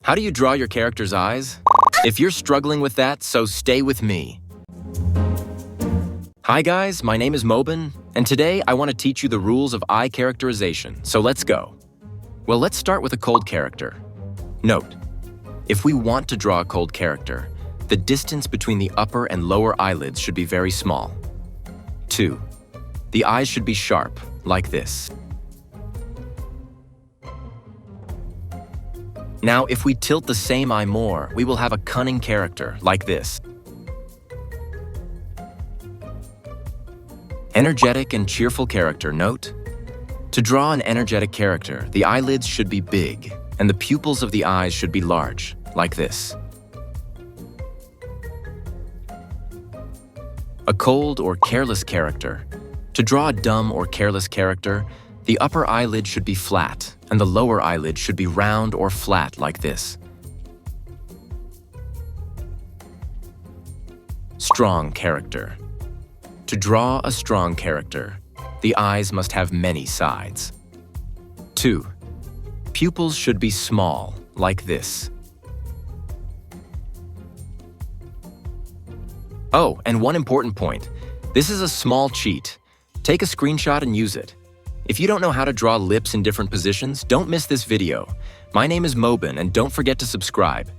How do you draw your character's eyes? If you're struggling with that, so stay with me. Hi guys, my name is Mobin, and today I want to teach you the rules of eye characterization, so let's go. Well, let's start with a cold character. Note, if we want to draw a cold character, the distance between the upper and lower eyelids should be very small. 2. The eyes should be sharp, like this. Now, if we tilt the same eye more, we will have a cunning character, like this. Energetic and cheerful character, note. To draw an energetic character, the eyelids should be big, and the pupils of the eyes should be large, like this. A cold or careless character. To draw a dumb or careless character, the upper eyelid should be flat, and the lower eyelid should be round or flat like this. Strong character. To draw a strong character, the eyes must have many sides. 2. Pupils should be small, like this. Oh, and one important point. This is a small cheat. Take a screenshot and use it. If you don't know how to draw lips in different positions, don't miss this video. My name is Mobin, and don't forget to subscribe.